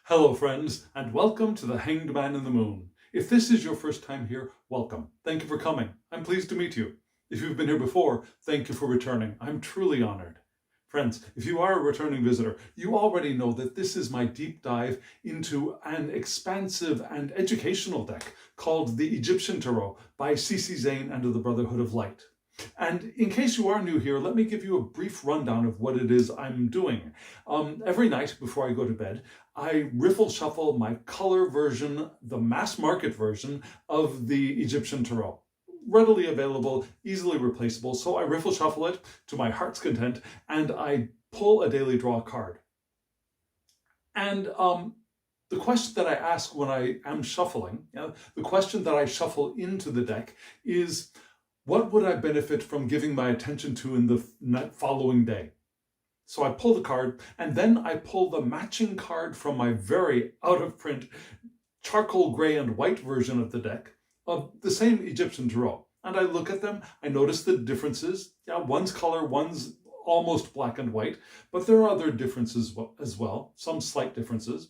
Hello friends, and welcome to the Hanged Man in the Moon. If this is your first time here, welcome. Thank you for coming. I'm pleased to meet you. If you've been here before, thank you for returning. I'm truly honored. Friends, if you are a returning visitor, you already know that this is my deep dive into an expansive and educational deck called the Egyptian Tarot by C.C. Zane and the Brotherhood of Light. And in case you are new here, let me give you a brief rundown of what it is I'm doing. Every night before I go to bed, I riffle shuffle my color version, the mass market version of the Egyptian Tarot. Readily available, easily replaceable, so I riffle shuffle it to my heart's content and I pull a daily draw card. And the question that I ask when I am shuffling, the question that I shuffle into the deck is, what would I benefit from giving my attention to in the following day? So I pull the card, and then I pull the matching card from my very out-of-print charcoal gray and white version of the deck of the same Egyptian Tarot. And I look at them, I notice the differences. Yeah, one's color, one's almost black and white, but there are other differences as well, some slight differences.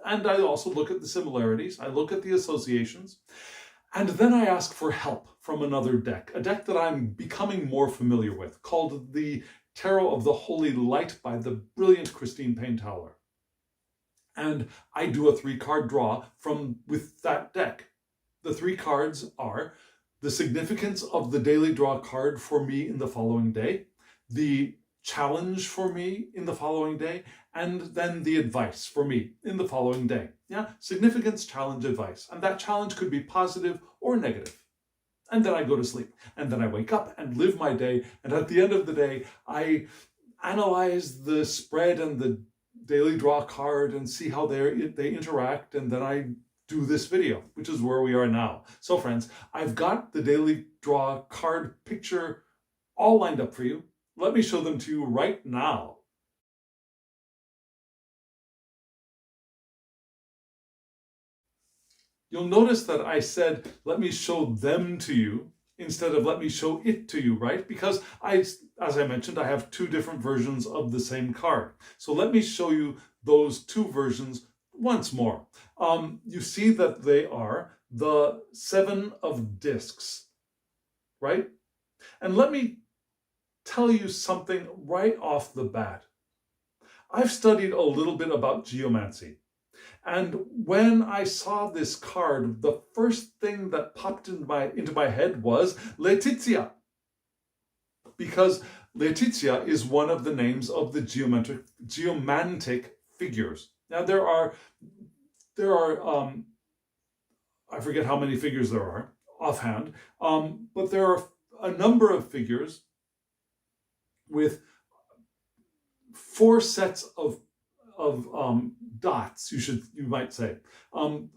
And I also look at the similarities, I look at the associations. And then I ask for help from another deck, a deck that I'm becoming more familiar with, called the Tarot of the Holy Light by the brilliant Christine Payne-Towler. And I do a 3-card draw with that deck. The 3 cards are the significance of the daily draw card for me in the following day, the challenge for me in the following day, and then the advice for me in the following day. Yeah, significance, challenge, advice. And that challenge could be positive or negative. And then I go to sleep. And then I wake up and live my day. And at the end of the day, I analyze the spread and the daily draw card and see how they interact. And then I do this video, which is where we are now. So friends, I've got the daily draw card picture all lined up for you. Let me show them to you right now. You'll notice that I said, let me show them to you instead of let me show it to you, right? Because as I mentioned, I have 2 different versions of the same card. So let me show you those 2 versions once more. You see that they are the 7 of discs, right? And let me tell you something right off the bat. I've studied a little bit about geomancy. And when I saw this card, the first thing that popped into my head was Laetitia. Because Laetitia is one of the names of the geomantic figures. Now there are I forget how many figures there are offhand, but there are a number of figures with 4 sets of dots, you might say,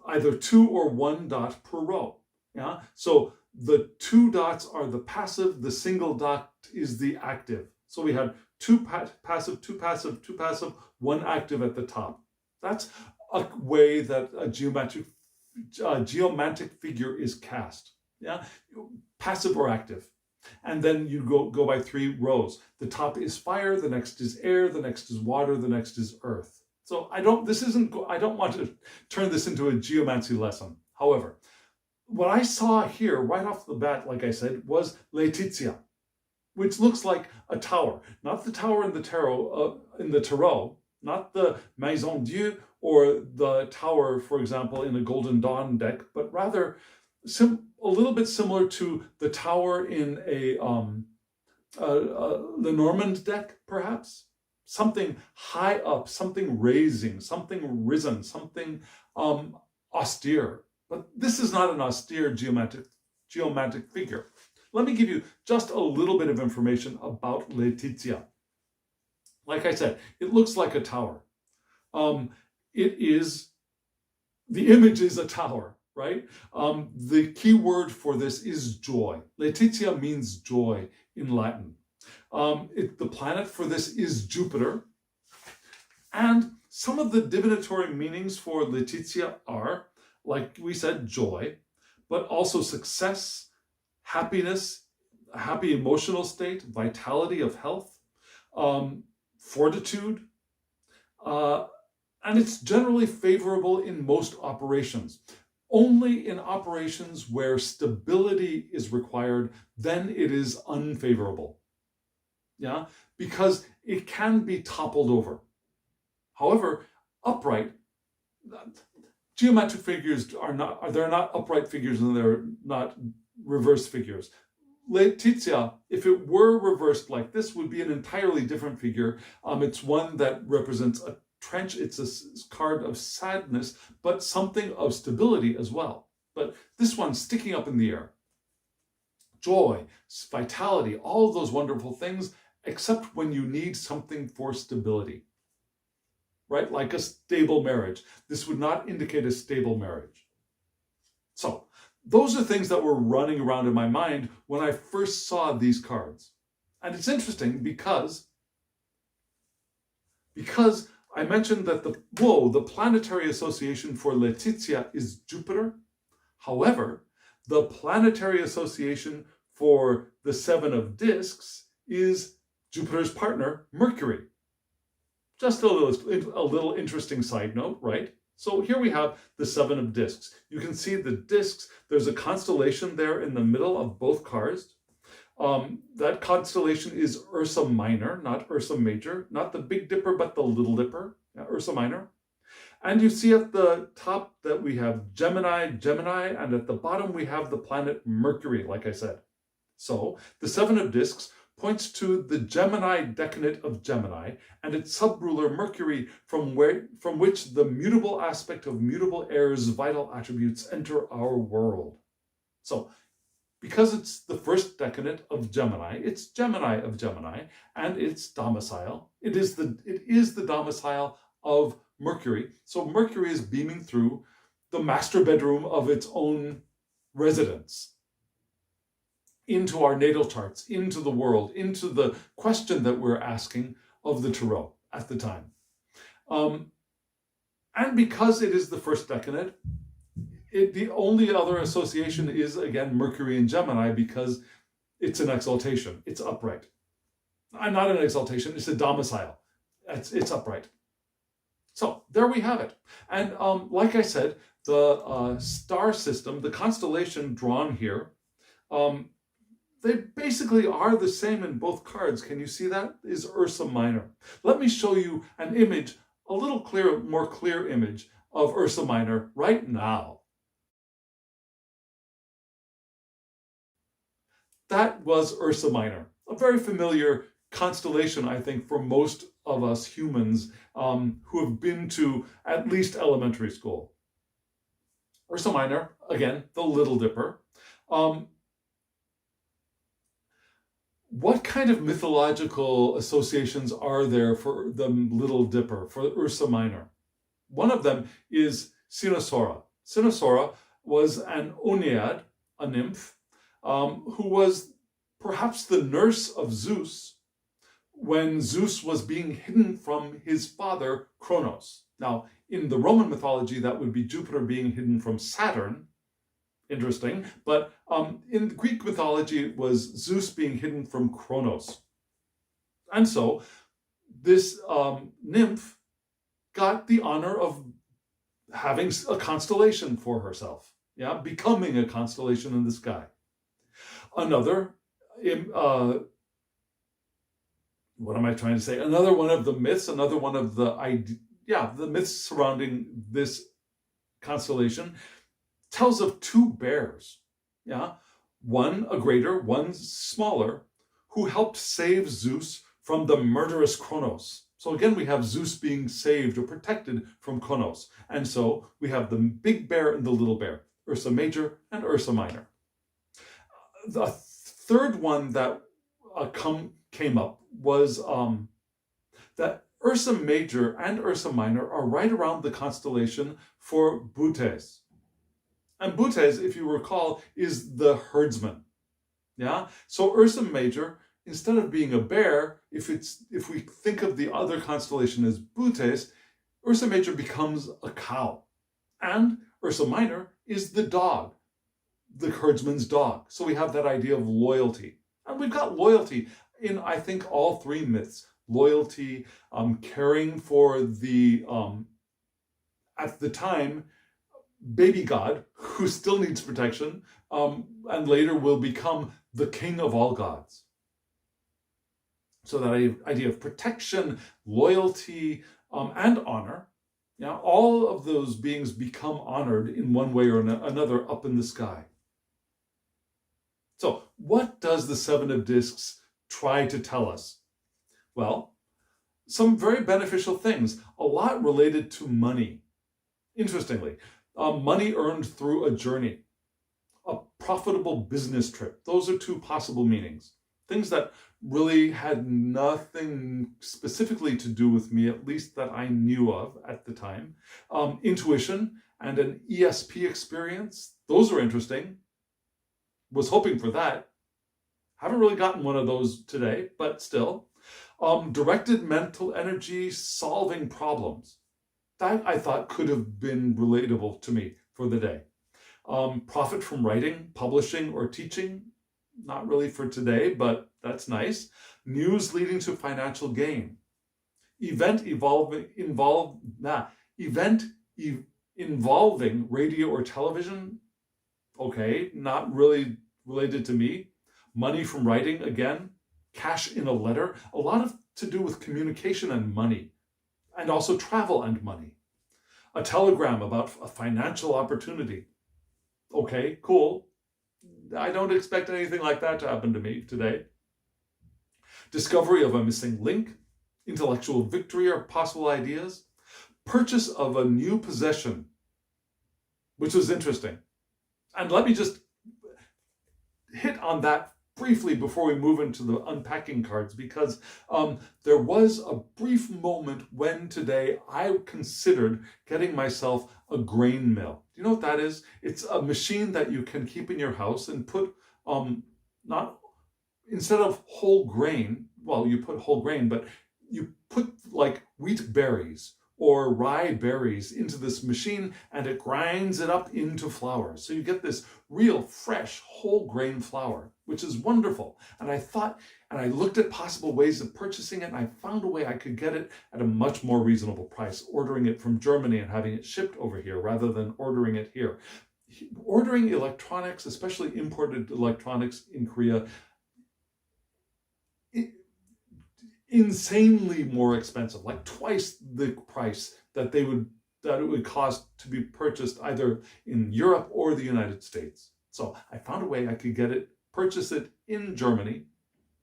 either 2 or 1 dot per row. Yeah, so the 2 dots are the passive, the single dot is the active. So we had 2 passive, 2 passive, 2 passive, 1 active at the top. That's a way that a geomantic figure is cast. Yeah, passive or active. And then you go by 3 rows. The top is fire, the next is air, the next is water, the next is earth. So I don't want to turn this into a geomancy lesson. However, what I saw here right off the bat, like I said, was Laetitia, which looks like a tower. Not the tower in the tarot, not the Maison Dieu or the tower, for example, in a Golden Dawn deck, but rather a little bit similar to the tower in a Lenormand deck, perhaps. Something high up, something raising, something risen, something austere. But this is not an austere geomantic figure. Let me give you just a little bit of information about Laetitia. Like I said, it looks like a tower. The image is a tower, right? The key word for this is joy. Laetitia means joy in Latin. The planet for this is Jupiter. And some of the divinatory meanings for Laetitia are, like we said, joy, but also success, happiness, a happy emotional state, vitality of health, fortitude, And it's generally favorable in most operations. Only in operations where stability is required, then it is unfavorable. Yeah, because it can be toppled over. However, upright, geometric figures they're not upright figures and they're not reverse figures. Laetitia, if it were reversed like this, would be an entirely different figure. It's one that represents a trench. It's a card of sadness, but something of stability as well. But this one's sticking up in the air. Joy, vitality, all of those wonderful things, except when you need something for stability, right? Like a stable marriage. This would not indicate a stable marriage. So those are things that were running around in my mind when I first saw these cards. And it's interesting because I mentioned that the planetary association for Laetitia is Jupiter. However, the planetary association for the Seven of Discs is Jupiter's partner, Mercury. Just a little interesting side note, right? So here we have the Seven of Discs. You can see the discs. There's a constellation there in the middle of both cards. That constellation is Ursa Minor, not Ursa Major, not the Big Dipper, but the Little Dipper, Ursa Minor. And you see at the top that we have Gemini, and at the bottom we have the planet Mercury, like I said. So the Seven of Discs points to the Gemini decanate of Gemini and its subruler Mercury, from which the mutable aspect of mutable air's vital attributes enter our world. So because it's the first decanate of Gemini, it's Gemini of Gemini, and its domicile. It is the domicile of Mercury. So Mercury is beaming through the master bedroom of its own residence into our natal charts, into the world, into the question that we're asking of the Tarot at the time. And because it is the first decanate, the only other association is, again, Mercury and Gemini, because it's an exaltation. It's upright. Not an exaltation, it's a domicile. It's upright. So there we have it. And like I said, the star system, the constellation drawn here, they basically are the same in both cards. Can you see that? Is Ursa Minor. Let me show you an image, a little more clear image of Ursa Minor right now. That was Ursa Minor, a very familiar constellation, I think, for most of us humans who have been to at least elementary school. Ursa Minor, again, the Little Dipper. What kind of mythological associations are there for the Little Dipper, for Ursa Minor? One of them is Cynosura. Cynosura was an Onead, a nymph, who was perhaps the nurse of Zeus when Zeus was being hidden from his father, Kronos. Now, in the Roman mythology, that would be Jupiter being hidden from Saturn. Interesting. But in Greek mythology, it was Zeus being hidden from Kronos. And so this nymph got the honor of having a constellation for herself, becoming a constellation in the sky. Another, what am I trying to say? Another one of the myths, another one of the myths surrounding this constellation tells of two bears, one a greater, one smaller, who helped save Zeus from the murderous Kronos. So again, we have Zeus being saved or protected from Kronos. And so we have the big bear and the little bear, Ursa Major and Ursa Minor. The third one that came up was that Ursa Major and Ursa Minor are right around the constellation for Butes. And Butes, if you recall, is the herdsman. So Ursa Major, instead of being a bear, if we think of the other constellation as Butes, Ursa Major becomes a cow. And Ursa Minor is the dog, the herdsman's dog. So we have that idea of loyalty. And we've got loyalty in, I think, all three myths. Loyalty, caring for the at the time, baby God, who still needs protection, and later will become the king of all gods. So that idea of protection, loyalty, and honor, all of those beings become honored in one way or another up in the sky. So what does the Seven of Discs try to tell us? Well, some very beneficial things, a lot related to money. Interestingly, money earned through a journey, a profitable business trip. Those are two possible meanings. Things that really had nothing specifically to do with me, at least that I knew of at the time. Intuition and an ESP experience. Those are interesting. Was hoping for that. Haven't really gotten one of those today, but still. Directed mental energy solving problems. That I thought could have been relatable to me for the day. Profit from writing, publishing, or teaching. Not really for today, but that's nice. News leading to financial gain. Event involving radio or television. Okay, not really related to me. Money from writing, again. Cash in a letter. A lot of to do with communication and money. And also travel and money. A telegram about a financial opportunity. Okay, cool. I don't expect anything like that to happen to me today. Discovery of a missing link, intellectual victory or possible ideas, purchase of a new possession, which was interesting. And let me just hit on that briefly before we move into the unpacking cards, because there was a brief moment when today I considered getting myself a grain mill. Do you know what that is? It's a machine that you can keep in your house and put, not instead of whole grain, well, you put whole grain, but you put like wheat berries or rye berries into this machine and it grinds it up into flour. So you get this real fresh whole grain flour, which is wonderful. And I thought, and I looked at possible ways of purchasing it, and I found a way I could get it at a much more reasonable price, ordering it from Germany and having it shipped over here rather than ordering it here. Ordering electronics, especially imported electronics in Korea, insanely more expensive, like twice the price that it would cost to be purchased either in Europe or the United States. So I found a way I could purchase it in Germany,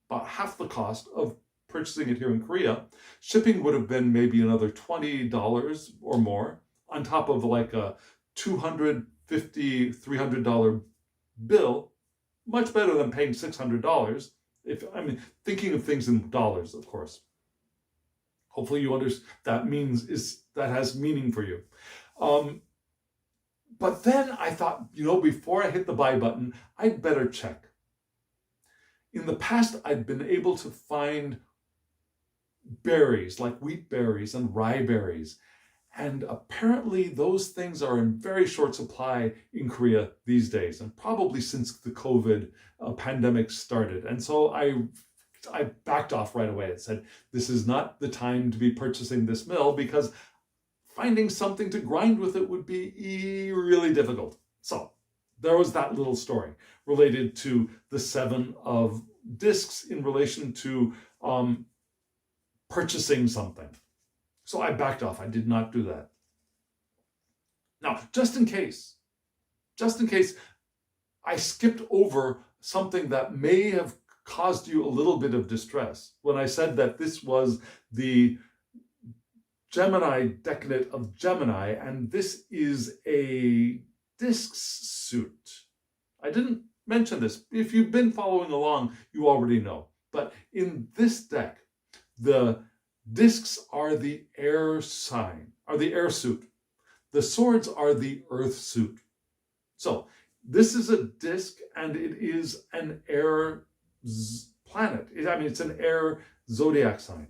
about half the cost of purchasing it here in Korea. Shipping would have been maybe another $20 or more, on top of like a $250, $300 bill. Much better than paying $600. Thinking of things in dollars, of course. Hopefully you understand that has meaning for you. But then I thought, before I hit the buy button, I'd better check. In the past, I'd been able to find berries, like wheat berries and rye berries. And apparently those things are in very short supply in Korea these days, and probably since the COVID pandemic started. And so I backed off right away and said, this is not the time to be purchasing this mill, because finding something to grind with it would be really difficult. So there was that little story related to the Seven of Discs in relation to purchasing something. So I backed off. I did not do that. Now, just in case I skipped over something that may have caused you a little bit of distress when I said that this was the Gemini decade of Gemini, and this is a discs suit. I didn't mention this. If you've been following along, you already know. But in this deck, the discs are the air sign, are the air suit. The swords are the earth suit. So this is a disc, and it is an air planet. It's an air zodiac sign,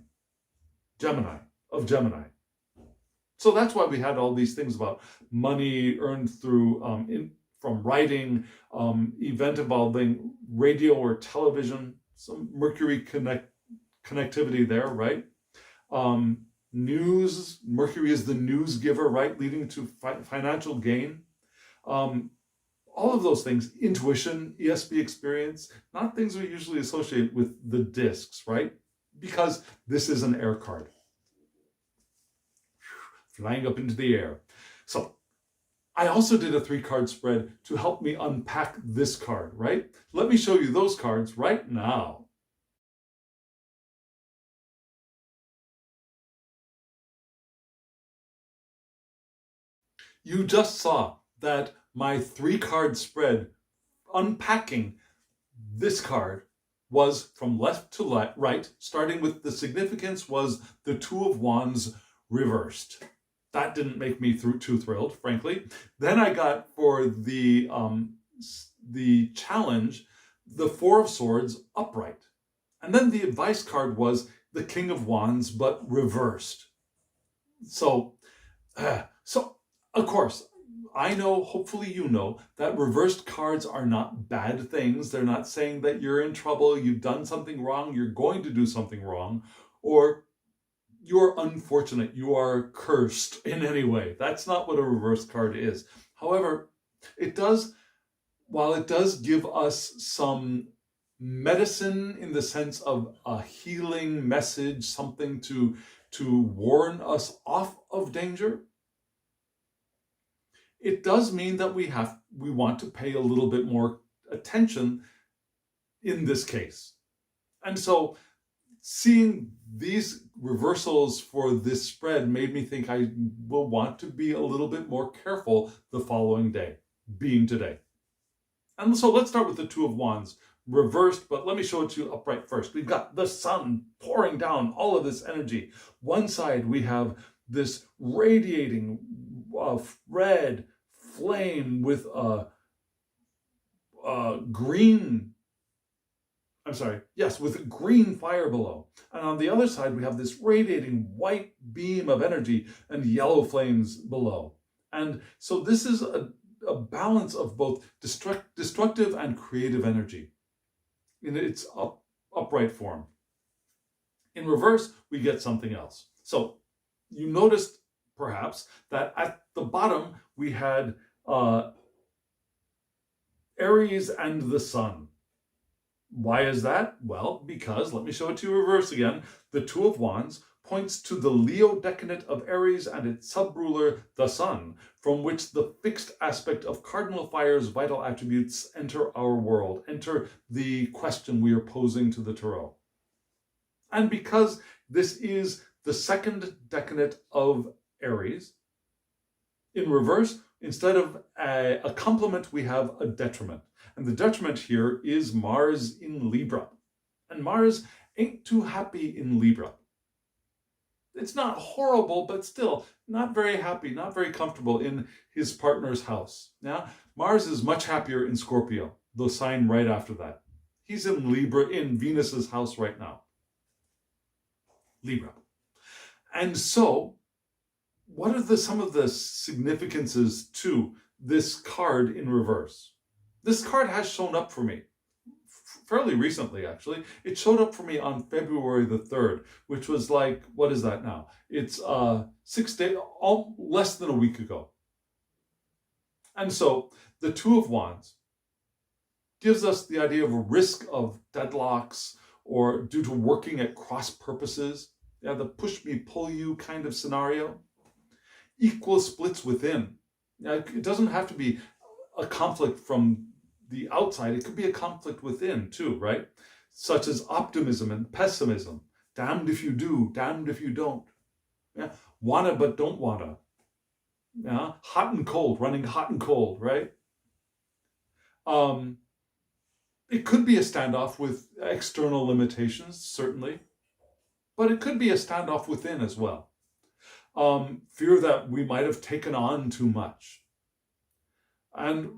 Gemini, of Gemini. So that's why we had all these things about money earned through from writing, event involving radio or television, some Mercury connectivity there, right? news. Mercury is the news giver, right? Leading to financial gain. All of those things, intuition, ESP experience, not things we usually associate with the discs, right? Because this is an air card. Flying up into the air. So I also did a 3-card spread to help me unpack this card, right? Let me show you those cards right now. You just saw that my 3-card spread unpacking this card was from left to right, starting with the significance was the 2 of Wands reversed. That didn't make me too thrilled, frankly. Then I got for the challenge, the 4 of Swords upright. And then the advice card was the King of Wands, but reversed. So of course, I know, hopefully you know, that reversed cards are not bad things. They're not saying that you're in trouble, you've done something wrong, you're going to do something wrong, or you're unfortunate, you are cursed in any way. That's not what a reversed card is. However, while it does give us some medicine in the sense of a healing message, something to warn us off of danger, it does mean that we want to pay a little bit more attention in this case. And so seeing these reversals for this spread made me think I will want to be a little bit more careful the following day, being today. And so let's start with the 2 of Wands reversed, but let me show it to you upright first. We've got the sun pouring down all of this energy. One side we have this radiating red flame with a green fire below. And on the other side, we have this radiating white beam of energy and yellow flames below. And so this is a balance of both destructive and creative energy in its upright form. In reverse, we get something else. So you noticed perhaps that at the bottom we had Aries and the sun. Why is that? Well, because, let me show it to you reverse again, the 2 of Wands points to the Leo decadent of Aries and its sub-ruler, the sun, from which the fixed aspect of cardinal fire's vital attributes enter our world, enter the question we are posing to the Tarot. And because this is the 2nd decadent of Aries, in reverse, instead of a complement, we have a detriment. And the detriment here is Mars in Libra. And Mars ain't too happy in Libra. It's not horrible, but still not very happy, not very comfortable in his partner's house. Now, Mars is much happier in Scorpio, the sign right after that. He's in Libra, in Venus's house right now. Libra. And so, what are some of the significances to this card in reverse? This card has shown up for me fairly recently, actually. It showed up for me on February the 3rd, which was like, what is that now? It's 6 days, less than a week ago. And so the 2 of Wands gives us the idea of a risk of deadlocks or due to working at cross purposes. Yeah, the push me, pull you kind of scenario. Equal splits within. Now, it doesn't have to be a conflict from the outside. It could be a conflict within too, right? Such as optimism and pessimism. Damned if you do, damned if you don't. Yeah, wanna but don't wanna. Yeah, hot and cold, running hot and cold, right? It could be a standoff with external limitations, certainly, but it could be a standoff within as well. Fear that we might have taken on too much. And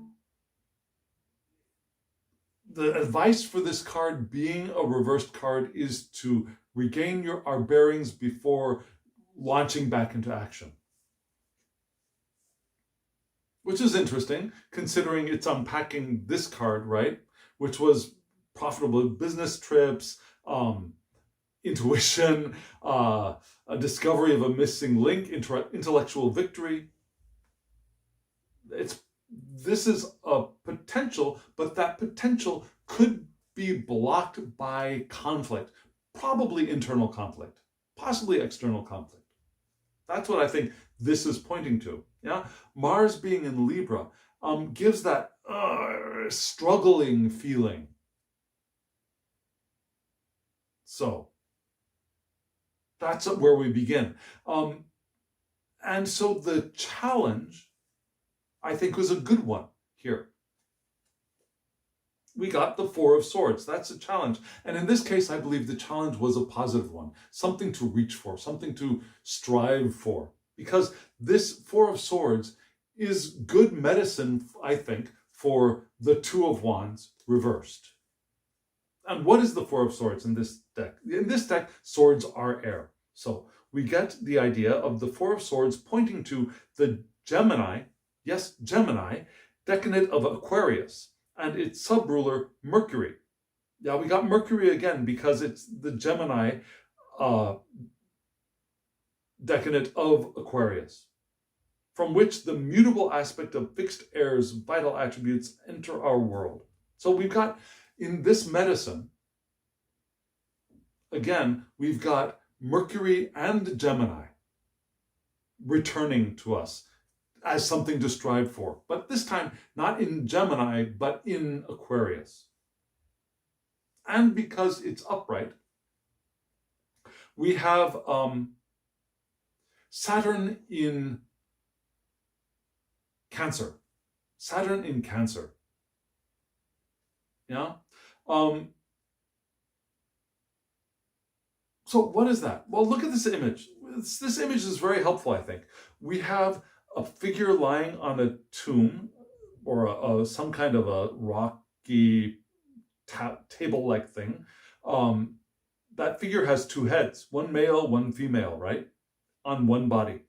the advice for this card being a reversed card is to regain our bearings before launching back into action. Which is interesting, considering it's unpacking this card, right? Which was profitable business trips, intuition, a discovery of a missing link, intellectual victory. This is a potential, but that potential could be blocked by conflict, probably internal conflict, possibly external conflict. That's what I think this is pointing to. Yeah, Mars being in Libra gives that struggling feeling. So that's where we begin. And so the challenge, I think, was a good one here. We got the Four of Swords. That's a challenge. And in this case, I believe the challenge was a positive one, something to reach for, something to strive for. Because this Four of Swords is good medicine, I think, for the Two of Wands reversed. And what is the Four of Swords in this deck? In this deck, swords are air. So we get the idea of the Four of Swords pointing to the Gemini, yes, Gemini, decadent of Aquarius, and its sub-ruler, Mercury. Yeah, we got Mercury again because it's the Gemini decadent of Aquarius, from which the mutable aspect of fixed air's vital attributes enter our world. So we've got, in this medicine, again, we've got Mercury and Gemini returning to us as something to strive for. But this time, not in Gemini, but in Aquarius. And because it's upright, we have Saturn in Cancer. Saturn in Cancer. Yeah? So what is that? Well, look at this image. This image is very helpful, I think. We have a figure lying on a tomb or some kind of a rocky table-like thing. That figure has two heads, one male, one female, right? On one body.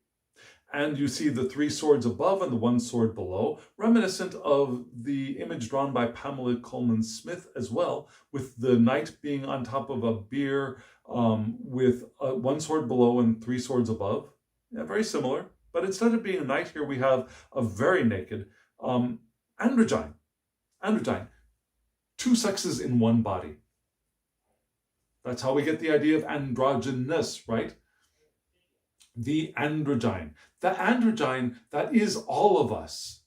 And you see the three swords above and the one sword below, reminiscent of the image drawn by Pamela Coleman Smith as well, with the knight being on top of a bier with one sword below and three swords above. Yeah, very similar. But instead of being a knight here, we have a very naked androgyne. Androgyne. Two sexes in one body. That's how we get the idea of androgynous, right? The androgyne. The androgyne, that is all of us.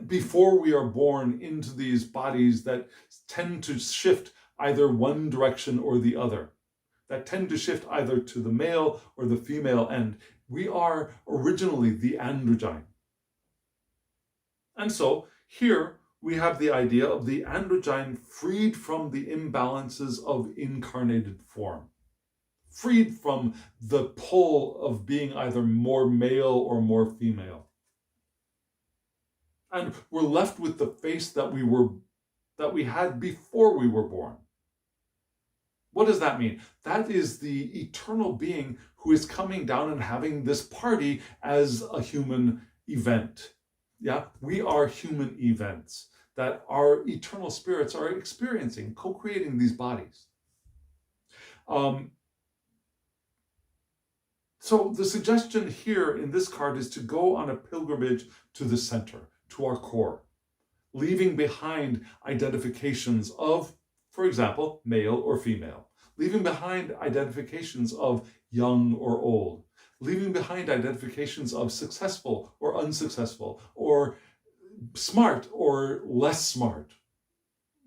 Before we are born into these bodies that tend to shift either one direction or the other, that tend to shift either to the male or the female end. We are originally the androgyne. And so here we have the idea of the androgyne freed from the imbalances of incarnated form, freed from the pull of being either more male or more female. And we're left with the face that we had before we were born. What does that mean? That is the eternal being who is coming down and having this party as a human event. Yeah, we are human events that our eternal spirits are experiencing, co-creating these bodies. So the suggestion here in this card is to go on a pilgrimage to the center, to our core, leaving behind identifications of, for example, male or female, leaving behind identifications of young or old, leaving behind identifications of successful or unsuccessful, or smart or less smart.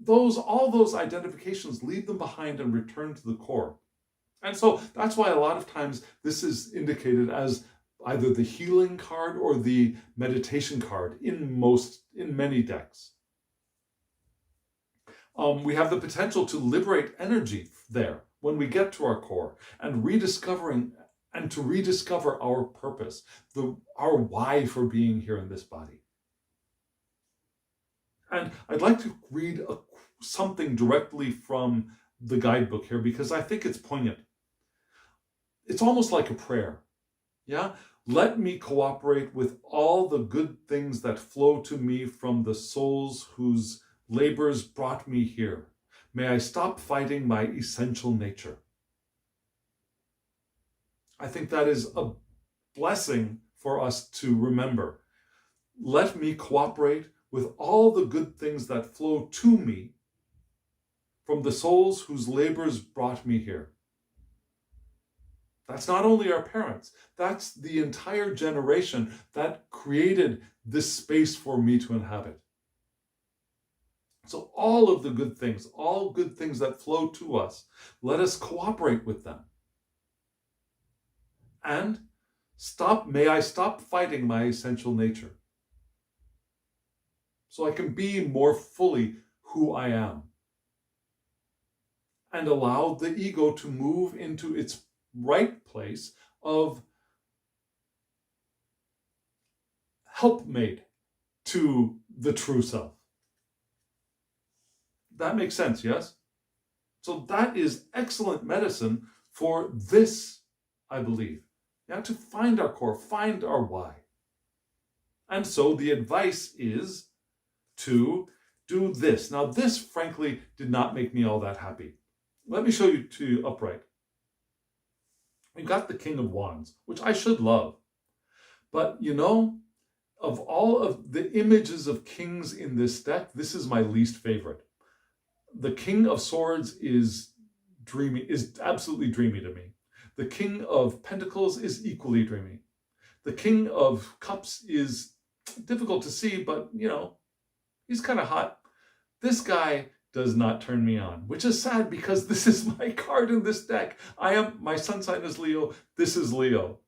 All those identifications, leave them behind and return to the core. And so that's why a lot of times this is indicated as either the healing card or the meditation card in many decks. We have the potential to liberate energy there when we get to our core and to rediscover our purpose, our why for being here in this body. And I'd like to read something directly from the guidebook here because I think it's poignant. It's almost like a prayer. Yeah? Let me cooperate with all the good things that flow to me from the souls whose labors brought me here. may I stop fighting my essential nature. I think that is a blessing for us to remember. Let me cooperate with all the good things that flow to me from the souls whose labors brought me here. That's not only our parents, that's the entire generation that created this space for me to inhabit. So all of the good things, all good things that flow to us, let us cooperate with them. And may I stop fighting my essential nature, so I can be more fully who I am, and allow the ego to move into its right place of helpmate to the true self. That makes sense, yes? So that is excellent medicine for this, I believe. Yeah, to find our core, find our why. And so the advice is to do this. Now, this, frankly, did not make me all that happy. Let me show you to upright. We've got the King of Wands, which I should love. But, you know, of all of the images of kings in this deck, this is my least favorite. The King of Swords is dreamy, is absolutely dreamy to me. The King of Pentacles is equally dreamy. The King of Cups is difficult to see, but, you know, he's kind of hot. This guy does not turn me on, which is sad because this is my card in this deck. My sun sign is Leo. This is Leo.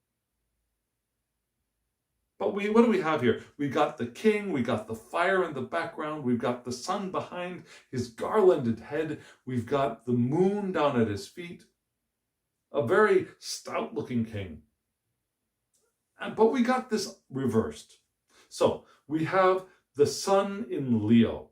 But what do we have here? We got the king, we got the fire in the background, we've got the sun behind his garlanded head, we've got the moon down at his feet. A very stout-looking king. But we got this reversed. So we have the sun in Leo.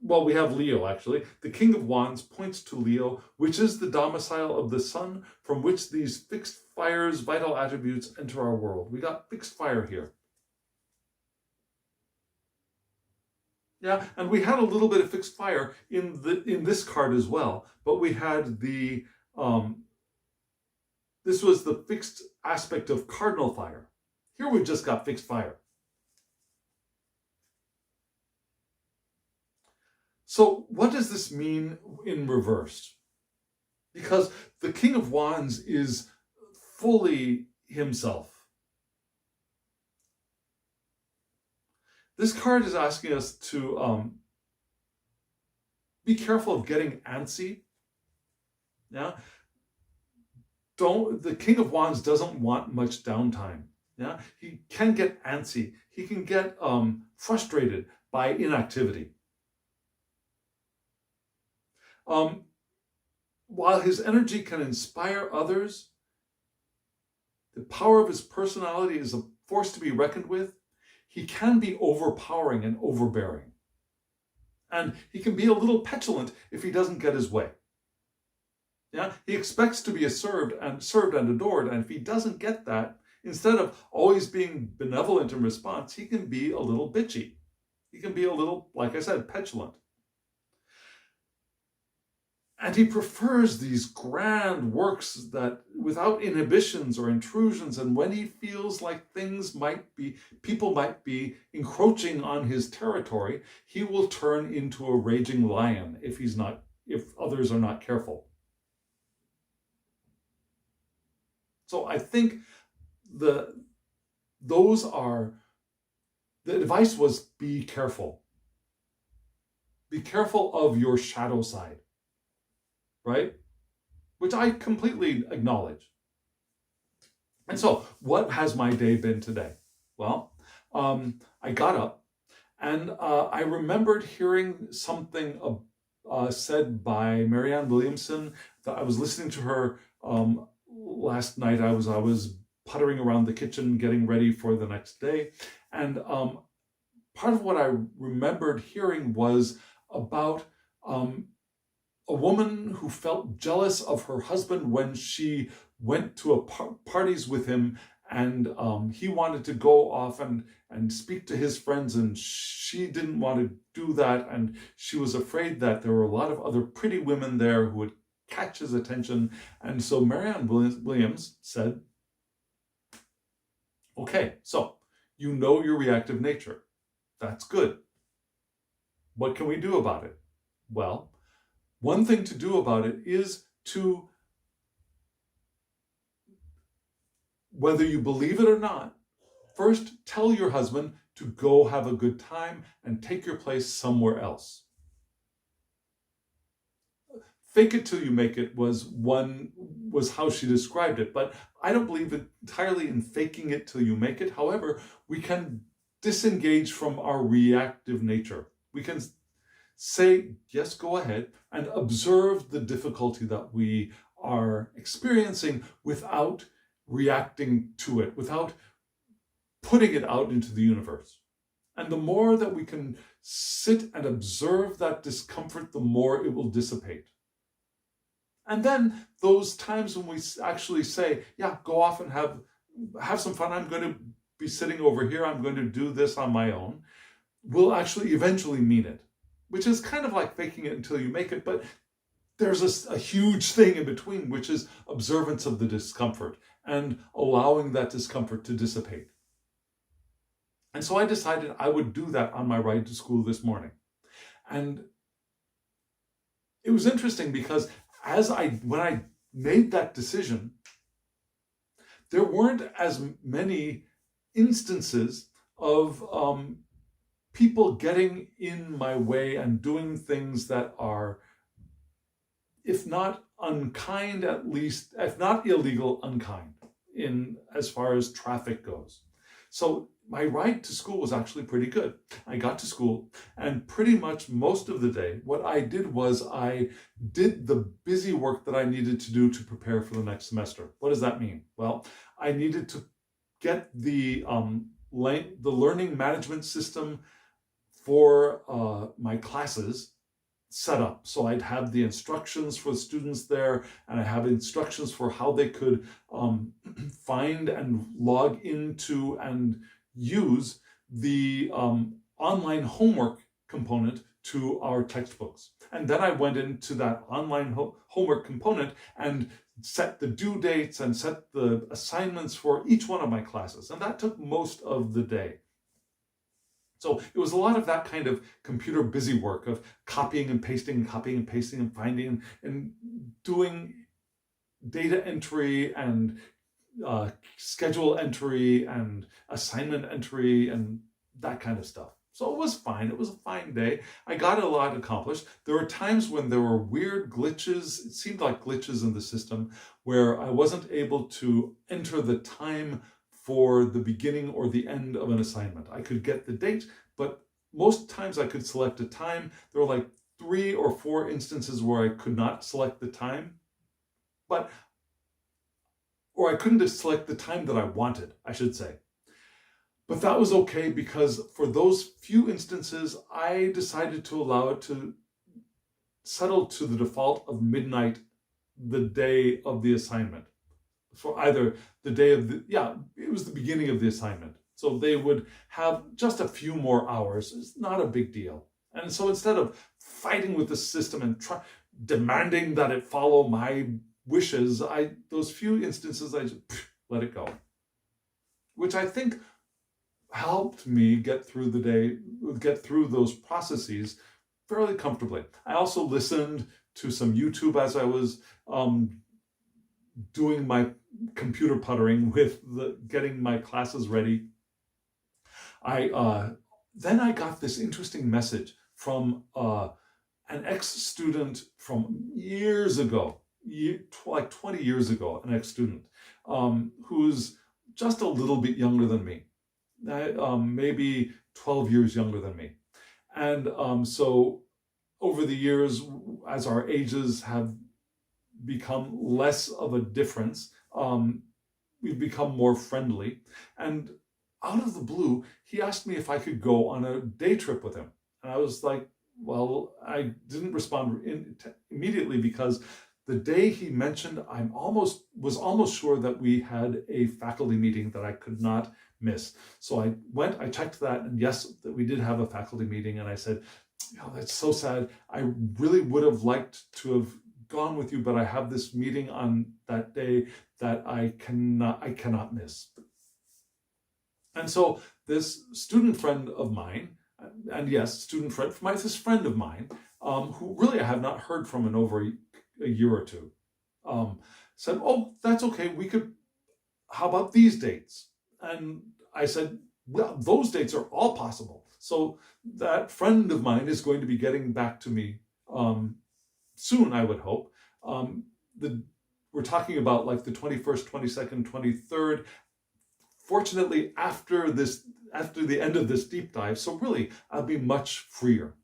Well, we have Leo, actually. The King of Wands points to Leo, which is the domicile of the sun from which these fixed fire's vital attributes enter our world. We got fixed fire here. Yeah, and we had a little bit of fixed fire in this card as well, but we had the, this was the fixed aspect of cardinal fire. Here we've just got fixed fire. So what does this mean in reverse? Because the King of Wands is fully himself. This card is asking us to be careful of getting antsy. Yeah, the King of Wands doesn't want much downtime. Yeah, he can get antsy. He can get frustrated by inactivity. While his energy can inspire others, the power of his personality is a force to be reckoned with. He can be overpowering and overbearing. And he can be a little petulant if he doesn't get his way. Yeah, he expects to be served and adored, and if he doesn't get that, instead of always being benevolent in response, he can be a little bitchy. He can be a little, like I said, petulant. And he prefers these grand works that without inhibitions or intrusions, and when he feels like people might be encroaching on his territory, he will turn into a raging lion if others are not careful. So I think the advice was be careful. Be careful of your shadow side. Right? Which I completely acknowledge. And so, what has my day been today? Well, I got up and I remembered hearing something said by Marianne Williamson. That I was listening to her last night. I was puttering around the kitchen getting ready for the next day. And part of what I remembered hearing was about a woman who felt jealous of her husband when she went to parties with him and he wanted to go off and speak to his friends, and she didn't want to do that, and she was afraid that there were a lot of other pretty women there who would catch his attention. And so Marianne Williams said, okay, so you know your reactive nature. That's good. What can we do about it? Well, one thing to do about it is to, whether you believe it or not, first tell your husband to go have a good time and take your place somewhere else. Fake it till you make it was how she described it, but I don't believe entirely in faking it till you make it. However, we can disengage from our reactive nature. We can say, yes, go ahead, and observe the difficulty that we are experiencing without reacting to it, without putting it out into the universe. And the more that we can sit and observe that discomfort, the more it will dissipate. And then those times when we actually say, yeah, go off and have some fun. I'm going to be sitting over here. I'm going to do this on my own. We'll actually eventually mean it, which is kind of like faking it until you make it. But there's a huge thing in between, which is observance of the discomfort and allowing that discomfort to dissipate. And so I decided I would do that on my ride to school this morning. And it was interesting because when I made that decision, there weren't as many instances of people getting in my way and doing things that are, if not unkind, at least, if not illegal, unkind in as far as traffic goes. So my ride to school was actually pretty good. I got to school, and pretty much most of the day, what I did was I did the busy work that I needed to do to prepare for the next semester. What does that mean? Well, I needed to get the learning management system for my classes set up. So I'd have the instructions for the students there, and I have instructions for how they could find and log into and use the online homework component to our textbooks. And then I went into that online homework component and set the due dates and set the assignments for each one of my classes. And that took most of the day. So it was a lot of that kind of computer busy work of copying and pasting and finding and doing data entry and schedule entry and assignment entry and that kind of stuff. So it was fine. It was a fine day. I got a lot accomplished. There were times when there were weird glitches. It seemed like glitches in the system where I wasn't able to enter the time for the beginning or the end of an assignment. I could get the date, but most times I could select a time. There were like 3 or 4 instances where I could not select the time, or I couldn't select the time that I wanted, I should say. But that was okay because for those few instances, I decided to allow it to settle to the default of midnight the day of the assignment. For either the day of it was the beginning of the assignment. So they would have just a few more hours. It's not a big deal. And so instead of fighting with the system and demanding that it follow my wishes, those few instances, I just let it go. Which I think helped me get through the day, get through those processes fairly comfortably. I also listened to some YouTube as I was doing my computer puttering with getting my classes ready. Then I got this interesting message from an ex-student from years ago, like 20 years ago, an ex-student who's just a little bit younger than me, maybe 12 years younger than me. And so over the years, as our ages have become less of a difference, we've become more friendly. And out of the blue, he asked me if I could go on a day trip with him. And I was like, well, I didn't respond immediately because the day he mentioned, was almost sure that we had a faculty meeting that I could not miss. So I checked that, and yes, that we did have a faculty meeting, and I said, that's so sad. I really would have liked to have gone with you, but I have this meeting on that day that I cannot miss. And so this student friend of mine, and yes, this friend of mine, who really I have not heard from in over a year or two, said, oh, that's okay. How about these dates? And I said, well, those dates are all possible. So that friend of mine is going to be getting back to me soon, I would hope. We're talking about like the 21st, 22nd, 23rd. Fortunately, after the end of this deep dive, so really I'll be much freer.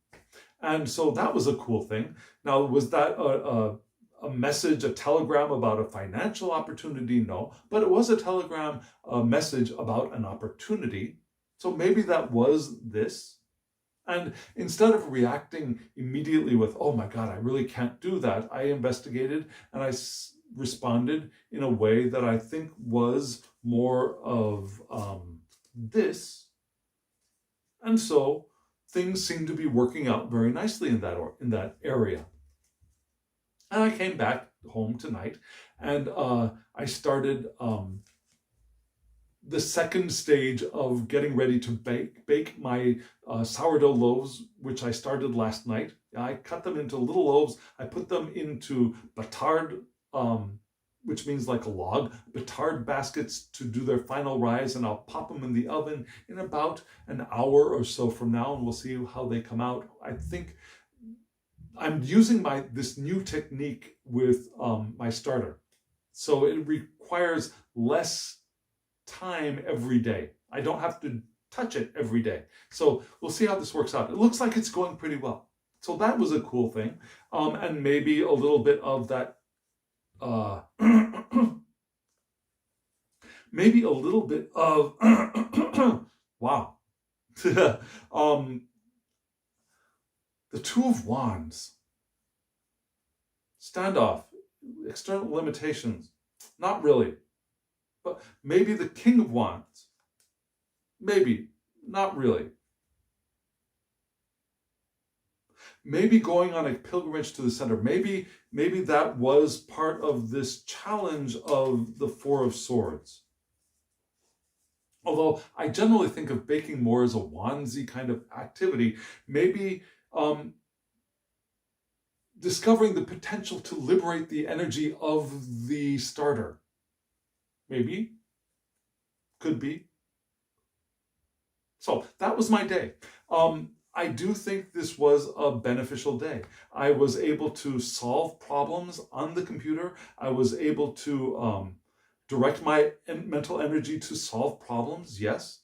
And so that was a cool thing. Now, was that a message, a telegram about a financial opportunity? No, but it was a message about an opportunity. So maybe that was this. And instead of reacting immediately with, oh my God, I really can't do that, I investigated and I responded in a way that I think was more of this. And so things seem to be working out very nicely in that area. And I came back home tonight, and I started the second stage of getting ready to bake my sourdough loaves, which I started last night. I cut them into little loaves. I put them into batard, which means like a log, batard baskets to do their final rise, and I'll pop them in the oven in about an hour or so from now, and we'll see how they come out. I think I'm using this new technique with my starter. So it requires less time every day. I don't have to touch it every day. So we'll see how this works out. It looks like it's going pretty well. So that was a cool thing. And maybe a little bit of that, maybe a little bit of, wow. The Two of Wands. Standoff. External limitations. Not really. But maybe the King of Wands. Maybe. Not really. Maybe going on a pilgrimage to the center. Maybe that was part of this challenge of the Four of Swords. Although I generally think of baking more as a wandsy kind of activity, maybe discovering the potential to liberate the energy of the starter. Maybe. Could be. So that was my day. I do think this was a beneficial day. I was able to solve problems on the computer. I was able to direct my mental energy to solve problems, yes.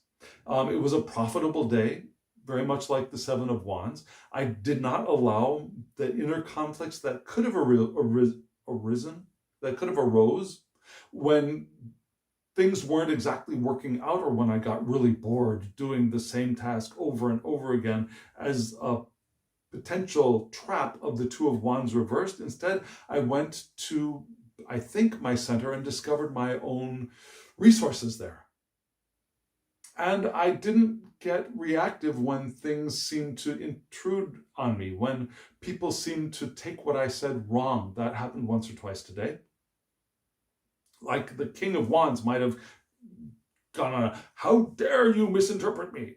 It was a profitable day, very much like the Seven of Wands. I did not allow the inner conflicts that could have arose when things weren't exactly working out, or when I got really bored doing the same task over and over again, as a potential trap of the Two of Wands reversed. Instead, I went to, I think, my center and discovered my own resources there. And I didn't get reactive when things seemed to intrude on me, when people seemed to take what I said wrong. That happened once or twice today. Like the King of Wands might have gone on a, how dare you misinterpret me?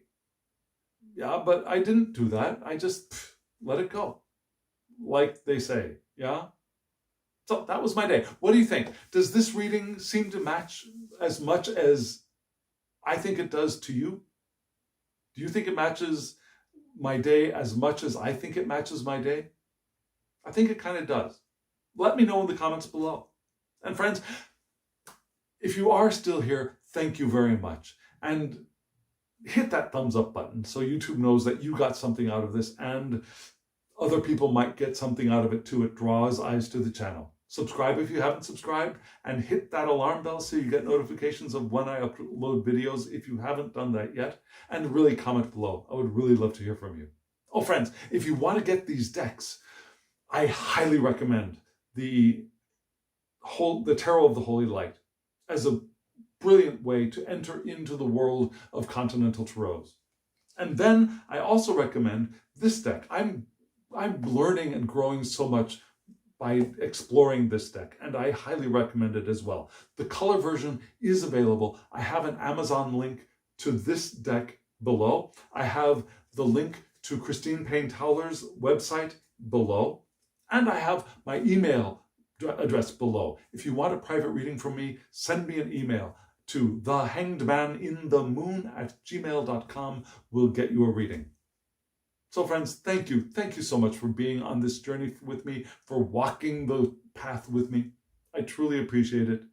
Yeah, but I didn't do that. I just let it go, like they say, yeah? So that was my day. What do you think? Does this reading seem to match as much as I think it does to you? Do you think it matches my day as much as I think it matches my day? I think it kind of does. Let me know in the comments below. And friends, if you are still here, thank you very much. And hit that thumbs up button so YouTube knows that you got something out of this and other people might get something out of it too. It draws eyes to the channel. Subscribe if you haven't subscribed, and hit that alarm bell so you get notifications of when I upload videos if you haven't done that yet. And really comment below. I would really love to hear from you. Oh, friends, if you want to get these decks, I highly recommend the the Tarot of the Holy Light as a brilliant way to enter into the world of continental tarots. And then I also recommend this deck. I'm learning and growing so much by exploring this deck, and I highly recommend it as well. The color version is available. I have an Amazon link to this deck below. I have the link to Christine Payne-Towler's website below, and I have my email address below. If you want a private reading from me, send me an email to thehangedmaninthemoon@gmail.com. We'll get you a reading. So friends, thank you. Thank you so much for being on this journey with me, for walking the path with me. I truly appreciate it.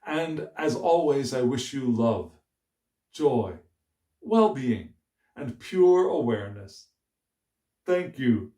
And as always, I wish you love, joy, well-being, and pure awareness. Thank you.